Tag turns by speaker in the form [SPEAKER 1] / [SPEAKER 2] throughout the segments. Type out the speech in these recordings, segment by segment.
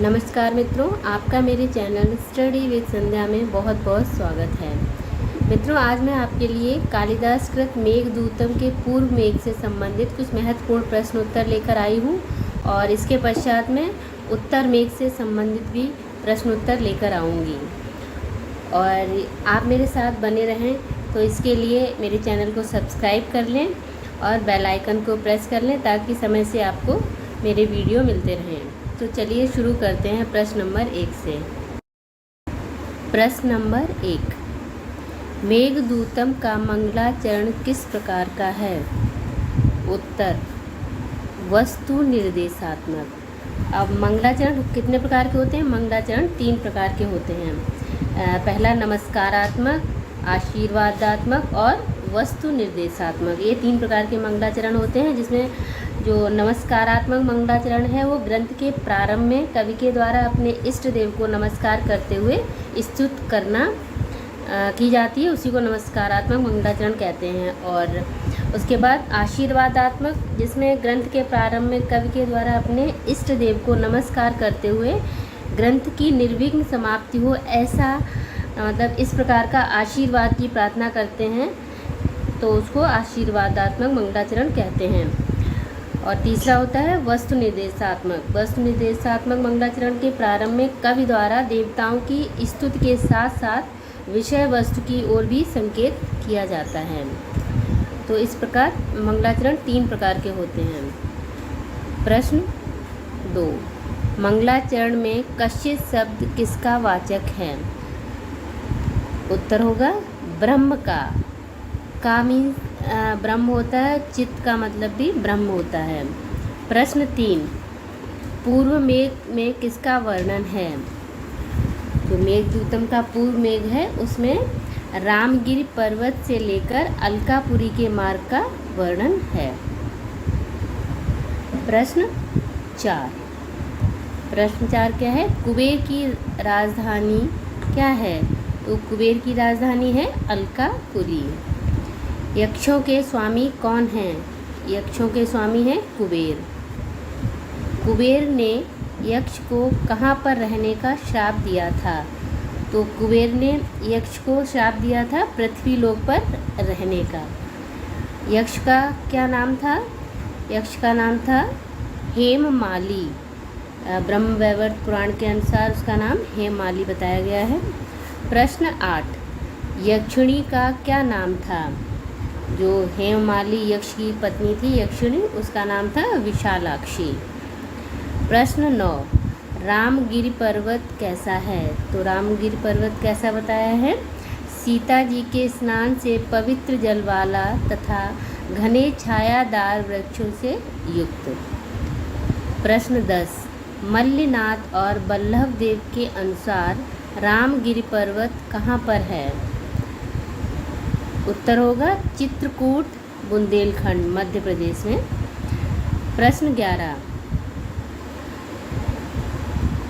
[SPEAKER 1] नमस्कार मित्रों, आपका मेरे चैनल स्टडी विद संध्या में बहुत बहुत स्वागत है। मित्रों, आज मैं आपके लिए कालिदास कृत मेघदूतम के पूर्व मेघ से संबंधित कुछ महत्वपूर्ण प्रश्न उत्तर लेकर आई हूँ और इसके पश्चात में उत्तर मेघ से संबंधित भी प्रश्न उत्तर लेकर आऊँगी। और आप मेरे साथ बने रहें तो इसके लिए मेरे चैनल को सब्सक्राइब कर लें और बेल आइकन को प्रेस कर लें ताकि समय से आपको मेरे वीडियो मिलते रहें। तो चलिए शुरू करते हैं प्रश्न नंबर 1 से। प्रश्न नंबर 1, मेघदूतम का मंगलाचरण किस प्रकार का है? उत्तर, वस्तु निर्देशात्मक। अब मंगलाचरण कितने प्रकार के होते हैं? मंगलाचरण 3 प्रकार के होते हैं। पहला नमस्कारात्मक, आशीर्वादात्मक और वस्तु निर्देशात्मक। ये 3 प्रकार के मंगलाचरण होते हैं, जिसमें जो नमस्कारात्मक मंगलाचरण है वो ग्रंथ के प्रारंभ में कवि के द्वारा अपने इष्ट देव को नमस्कार करते हुए स्तुति करना की जाती है, उसी को नमस्कारात्मक मंगलाचरण कहते हैं। और उसके बाद आशीर्वादात्मक, जिसमें ग्रंथ के प्रारंभ में कवि के द्वारा अपने इष्ट देव को नमस्कार करते हुए ग्रंथ की निर्विघ्न समाप्ति हो, ऐसा मतलब इस प्रकार का आशीर्वाद की प्रार्थना करते हैं, तो उसको आशीर्वादात्मक मंगलाचरण कहते हैं। और तीसरा होता है वस्तु निर्देशात्मक। वस्तु निर्देशात्मक मंगलाचरण के प्रारंभ में कवि द्वारा देवताओं की स्तुति के साथ साथ विषय वस्तु की ओर भी संकेत किया जाता है। तो इस प्रकार मंगलाचरण 3 प्रकार के होते हैं। प्रश्न 2, मंगलाचरण में कश्चित शब्द किसका वाचक है? उत्तर होगा ब्रह्म का मीन्स ब्रह्म होता है, चित्त का मतलब भी ब्रह्म होता है। प्रश्न 3, पूर्व मेघ में किसका वर्णन है? जो मेघदूतम का पूर्व मेघ है उसमें रामगिरी पर्वत से लेकर अलकापुरी के मार्ग का वर्णन है। प्रश्न 4 क्या है? कुबेर की राजधानी क्या है? तो कुबेर की राजधानी है अलकापुरी। यक्षों के स्वामी कौन हैं? यक्षों के स्वामी हैं कुबेर। कुबेर ने यक्ष को कहाँ पर रहने का श्राप दिया था? तो कुबेर ने यक्ष को श्राप दिया था पृथ्वी लोक पर रहने का। यक्ष का क्या नाम था? यक्ष का नाम था हेममाली। ब्रह्मवैवर्त पुराण के अनुसार उसका नाम हेममाली बताया गया है। प्रश्न 8, यक्षिणी का क्या नाम था? जो हेममाली यक्ष की पत्नी थी यक्षिणी, उसका नाम था विशालाक्षी। प्रश्न 9, रामगिरी पर्वत कैसा है? तो रामगिरी पर्वत कैसा बताया है? सीता जी के स्नान से पवित्र जल वाला तथा घने छायादार वृक्षों से युक्त। प्रश्न 10, मल्लिनाथ और बल्लभ देव के अनुसार रामगिरी पर्वत कहाँ पर है? उत्तर होगा चित्रकूट, बुंदेलखंड, मध्य प्रदेश में। प्रश्न 11,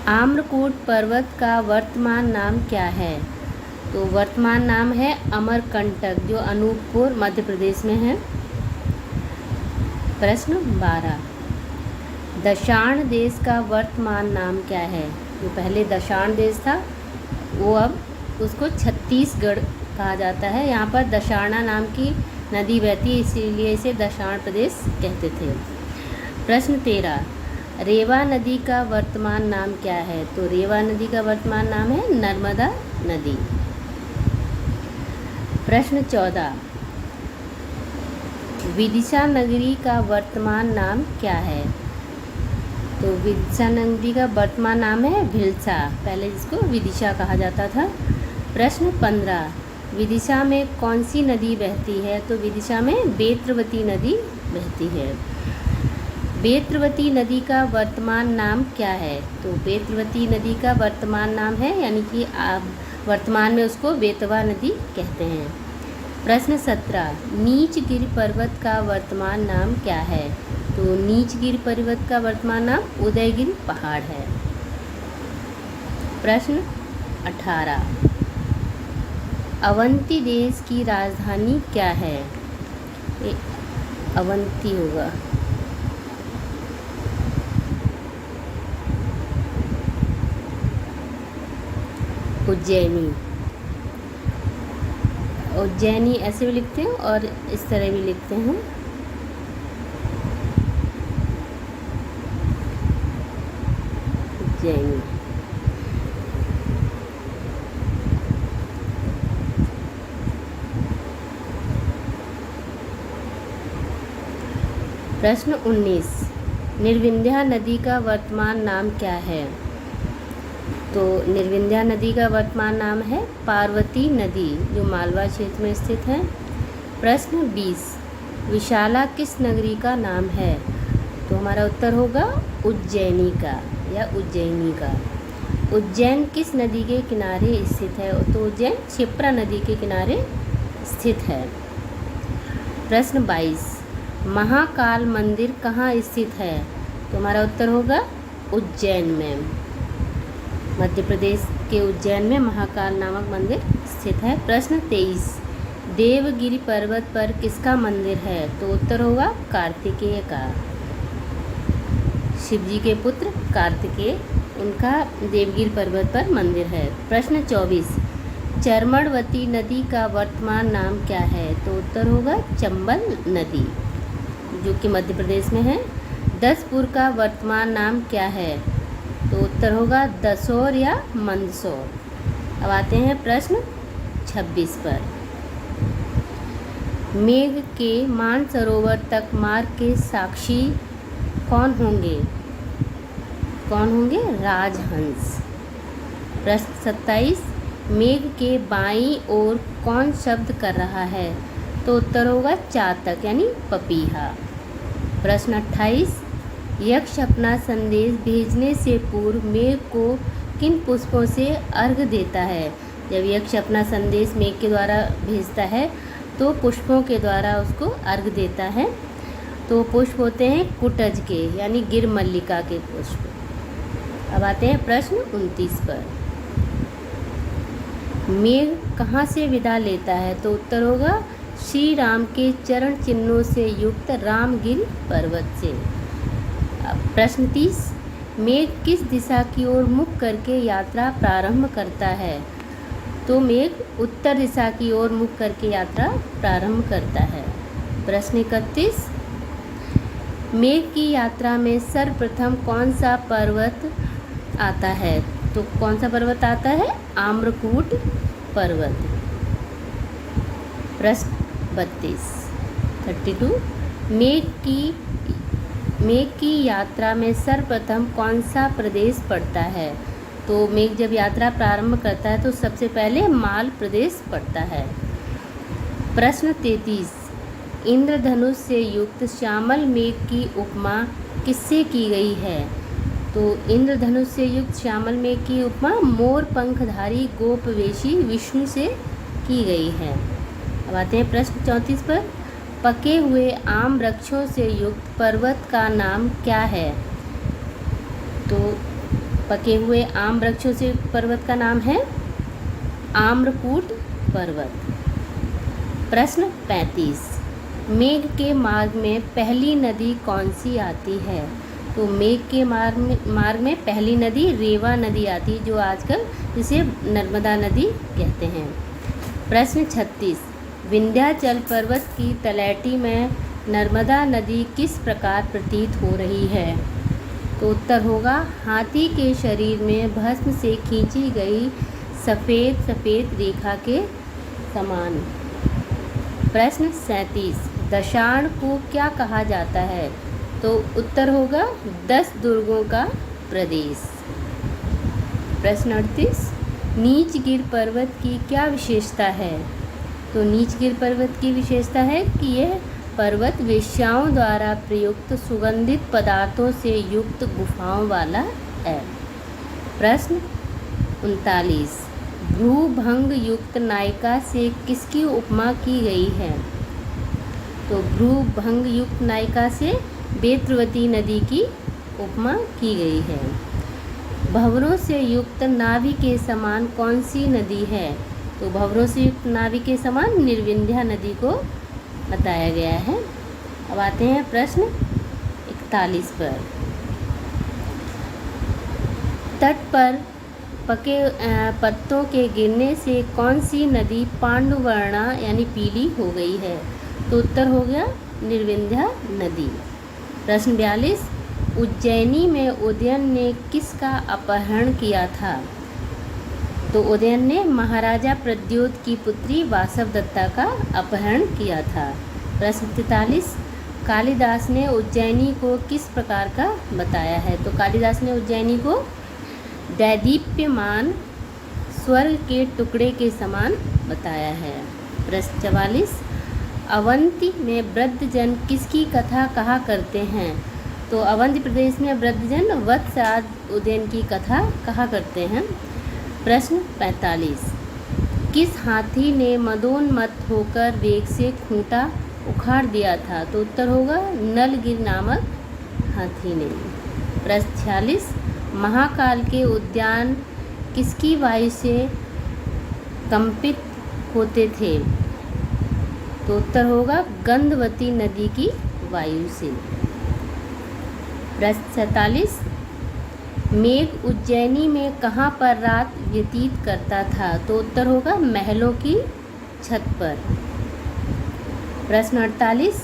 [SPEAKER 1] आम्रकूट पर्वत का वर्तमान नाम क्या है? तो वर्तमान नाम है अमरकंटक, जो अनूपपुर मध्य प्रदेश में है। प्रश्न 12, दशाण देश का वर्तमान नाम क्या है? जो पहले दशाण देश था वो अब उसको छत्तीसगढ़ कहा जाता है। यहाँ पर दशाणा नाम की नदी बहती है, इसीलिए इसे दशाण प्रदेश कहते थे। प्रश्न 13, रेवा नदी का वर्तमान नाम क्या है? तो रेवा नदी का वर्तमान नाम है नर्मदा नदी। प्रश्न 14, विदिशा नगरी का वर्तमान नाम क्या है? तो विदिशा नगरी का वर्तमान नाम है भिलसा, पहले जिसको विदिशा कहा जाता था। प्रश्न 15, विदिशा में कौन सी नदी बहती है? तो विदिशा में बेत्रवती नदी बहती है। बेत्रवती नदी का वर्तमान नाम क्या है? तो बेत्रवती नदी का वर्तमान नाम है, यानी कि आप वर्तमान में उसको बेतवा नदी कहते हैं। प्रश्न 17, नीचगिरी पर्वत का वर्तमान नाम क्या है? तो नीचगिरी पर्वत का वर्तमान नाम उदयगिरी पहाड़ है। प्रश्न 18, अवंती देश की राजधानी क्या है? अवंती होगा। उज्जैनी। उज्जैनी ऐसे भी लिखते हैं और इस तरह भी लिखते हैं। उज्जैनी। प्रश्न 19, निर्विंध्या नदी का वर्तमान नाम क्या है? तो निर्विंध्या नदी का वर्तमान नाम है पार्वती नदी, जो मालवा क्षेत्र में स्थित है। प्रश्न 20, विशाला किस नगरी का नाम है? तो हमारा उत्तर होगा उज्जैनी का या उज्जैनी का। उज्जैन किस नदी के किनारे स्थित है? तो उज्जैन क्षिप्रा नदी के किनारे स्थित है। प्रश्न 22, महाकाल मंदिर कहाँ स्थित है? तो हमारा उत्तर होगा उज्जैन में। मध्य प्रदेश के उज्जैन में महाकाल नामक मंदिर स्थित है। प्रश्न 23, देवगिरी पर्वत पर किसका मंदिर है? तो उत्तर होगा कार्तिकेय का। शिव जी के पुत्र कार्तिकेय, उनका देवगिरी पर्वत पर मंदिर है। प्रश्न 24, चर्मणवती नदी का वर्तमान नाम क्या है? तो उत्तर होगा चंबल नदी, जो कि मध्य प्रदेश में है। दसपुर का वर्तमान नाम क्या है? तो उत्तर होगा दसौर या मंदसौर। अब आते हैं प्रश्न 26 पर। मेघ के मानसरोवर तक मार्ग के साक्षी कौन होंगे? कौन होंगे? राजहंस। प्रश्न 27, मेघ के बाईं ओर कौन शब्द कर रहा है? तो उत्तर होगा चातक यानी पपीहा। प्रश्न 28, यक्ष अपना संदेश भेजने से पूर्व मेघ को किन पुष्पों से अर्घ्य देता है? जब यक्ष अपना संदेश मेघ के द्वारा भेजता है तो पुष्पों के द्वारा उसको अर्घ्य देता है। तो पुष्प होते हैं कुटज के यानी गिर मल्लिका के पुष्प। अब आते हैं प्रश्न 29 पर। मेघ कहाँ से विदा लेता है? तो उत्तर होगा श्री राम के चरण चिन्हों से युक्त रामगिरी पर्वत से। प्रश्न 30, मेघ किस दिशा की ओर मुख करके यात्रा प्रारंभ करता है? तो मेघ उत्तर दिशा की ओर मुख करके यात्रा प्रारंभ करता है। प्रश्न 31, मेघ की यात्रा में सर्वप्रथम कौन सा पर्वत आता है? तो कौन सा पर्वत आता है? आम्रकूट पर्वत। प्रश्न 32, मेघ की यात्रा में सर्वप्रथम कौन सा प्रदेश पड़ता है? तो मेघ जब यात्रा प्रारंभ करता है तो सबसे पहले माल प्रदेश पड़ता है। प्रश्न 33, इंद्रधनुष से युक्त श्यामल मेघ की उपमा किससे की गई है? तो इंद्रधनुष से युक्त श्यामल मेघ की उपमा मोर पंखधारी गोपवेशी विष्णु से की गई है। अब आते हैं प्रश्न 34 पर। पके हुए आम वृक्षों से युक्त पर्वत का नाम क्या है? तो पके हुए आम वृक्षों से युक्त पर्वत का नाम है आम्रकूट पर्वत। प्रश्न 35, मेघ के मार्ग में पहली नदी कौन सी आती है? तो मेघ के मार्ग में पहली नदी रेवा नदी आती है, जो आजकल जिसे नर्मदा नदी कहते हैं। प्रश्न 36, विंध्याचल पर्वत की तलैटी में नर्मदा नदी किस प्रकार प्रतीत हो रही है? तो उत्तर होगा हाथी के शरीर में भस्म से खींची गई सफ़ेद सफ़ेद रेखा के समान। प्रश्न 37, दशाण को क्या कहा जाता है? तो उत्तर होगा 10 दुर्गों का प्रदेश। प्रश्न 38, नीचगिर पर्वत की क्या विशेषता है? तो नीचगिर पर्वत की विशेषता है कि यह पर्वत वेश्याओं द्वारा प्रयुक्त सुगंधित पदार्थों से युक्त गुफाओं वाला है। प्रश्न 39, भ्रूभंग युक्त नायिका से किसकी उपमा की गई है? तो भ्रूभंग युक्त नायिका से बेत्रवती नदी की उपमा की गई है। भंवरों से युक्त नाभि के समान कौन सी नदी है? तो भंवरों से युक्त नाभि के समान निर्विंध्या नदी को बताया गया है। अब आते हैं प्रश्न 41 पर। तट पर पत्तों के गिरने से कौन सी नदी पांडुवर्णा यानी पीली हो गई है? तो उत्तर हो गया निर्विंध्या नदी। प्रश्न 42, उज्जैनी में उदयन ने किसका अपहरण किया था? तो उदयन ने महाराजा प्रद्योत की पुत्री वासवदत्ता का अपहरण किया था। प्रश्न 43, कालिदास ने उज्जैनी को किस प्रकार का बताया है? तो कालिदास ने उज्जैनी को दैदीप्यमान स्वर्ग के टुकड़े के समान बताया है। प्रश्न 44, अवंती में वृद्धजन किसकी कथा कहा करते हैं? तो अवंती प्रदेश में वृद्धजन वत्सराज उदयन की कथा कहा करते हैं। प्रश्न 45, किस हाथी ने मदोन्मत्त होकर वेग से खूंटा उखाड़ दिया था? तो उत्तर होगा नलगिर नामक हाथी ने। प्रश्न 46, महाकाल के उद्यान किसकी वायु से कंपित होते थे? तो उत्तर होगा गंधवती नदी की वायु से। प्रश्न 47, मेघ उज्जैनी में कहाँ पर रात व्यतीत करता था? तो उत्तर होगा महलों की छत पर। प्रश्न 48,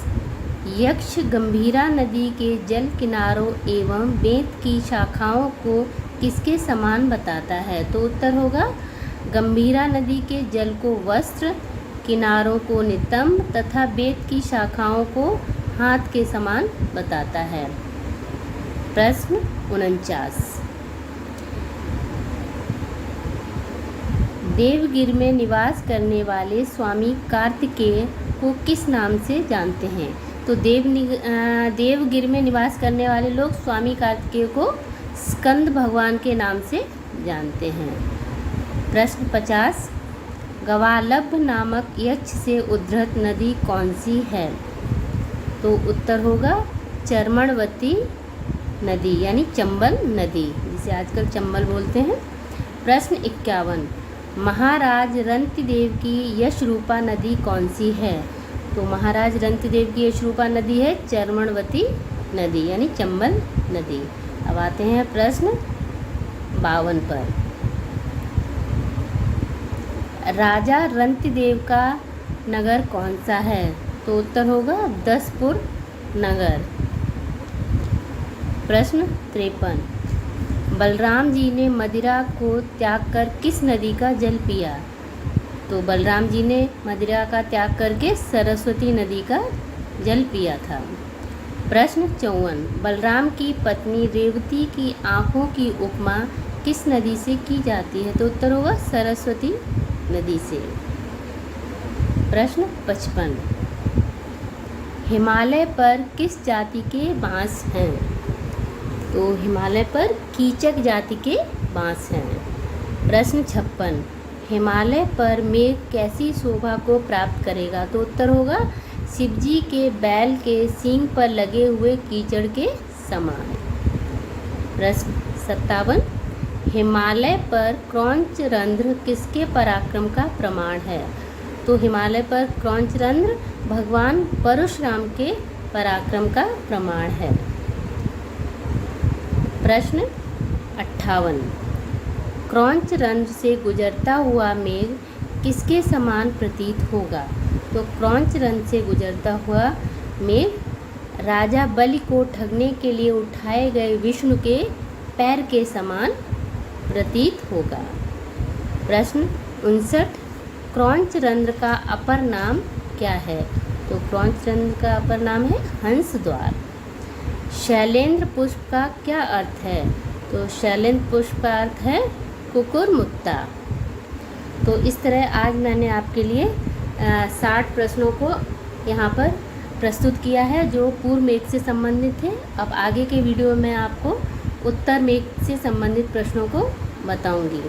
[SPEAKER 1] यक्ष गंभीरा नदी के जल किनारों एवं बेंत की शाखाओं को किसके समान बताता है? तो उत्तर होगा गंभीरा नदी के जल को वस्त्र, किनारों को नितंब तथा बेंत की शाखाओं को हाथ के समान बताता है। प्रश्न 49, देवगिर में निवास करने वाले स्वामी कार्तिकेय को किस नाम से जानते हैं? तो देवगिर में निवास करने वाले लोग स्वामी कार्तिकेय को स्कंद भगवान के नाम से जानते हैं। प्रश्न 50, गवालभ नामक यक्ष से उद्धृत नदी कौन सी है? तो उत्तर होगा चर्मणवती नदी यानी चंबल नदी, जिसे आजकल चंबल बोलते हैं। प्रश्न 51, महाराज रंतिदेव की यशरूपा नदी कौन सी है? तो महाराज रंतिदेव की यशरूपा नदी है चर्मणवती नदी यानी चंबल नदी। अब आते हैं प्रश्न 52 पर। राजा रंतिदेव का नगर कौन सा है? तो उत्तर होगा दसपुर नगर। प्रश्न 53, बलराम जी ने मदिरा को त्याग कर किस नदी का जल पिया? तो बलराम जी ने मदिरा का त्याग करके सरस्वती नदी का जल पिया था। प्रश्न 54, बलराम की पत्नी रेवती की आँखों की उपमा किस नदी से की जाती है? तो उत्तर होगा सरस्वती नदी से। प्रश्न 55, हिमालय पर किस जाति के बांस हैं? तो हिमालय पर कीचक जाति के बांस हैं। प्रश्न 56, हिमालय पर मेघ कैसी शोभा को प्राप्त करेगा? तो उत्तर होगा शिवजी के बैल के सींग पर लगे हुए कीचड़ के समान। प्रश्न 57, हिमालय पर क्रौंचरंध्र किसके पराक्रम का प्रमाण है? तो हिमालय पर क्रौंचरंध्र भगवान परशुराम के पराक्रम का प्रमाण है। प्रश्न 58, क्रौंचरंध्र से गुजरता हुआ मेघ किसके समान प्रतीत होगा? तो क्रौंचरंध्र से गुजरता हुआ मेघ राजा बलि को ठगने के लिए उठाए गए विष्णु के पैर के समान प्रतीत होगा। प्रश्न 59, क्रौंचरंध्र का अपर नाम क्या है? तो क्रौंचरंध्र का अपर नाम है हंस द्वार। शैलेंद्र पुष्प का क्या अर्थ है? तो शैलेंद्र पुष्प का अर्थ है कुकुरमुत्ता। तो इस तरह आज मैंने आपके लिए 60 प्रश्नों को यहाँ पर प्रस्तुत किया है जो पूर्व मेघ से संबंधित थे। अब आगे के वीडियो में आपको उत्तर मेघ से संबंधित प्रश्नों को बताऊंगी।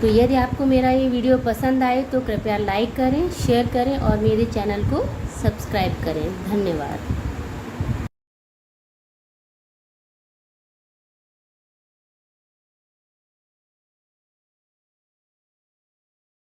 [SPEAKER 1] तो यदि आपको मेरा ये वीडियो पसंद आए तो कृपया लाइक करें, शेयर करें और मेरे चैनल को सब्सक्राइब करें। धन्यवाद।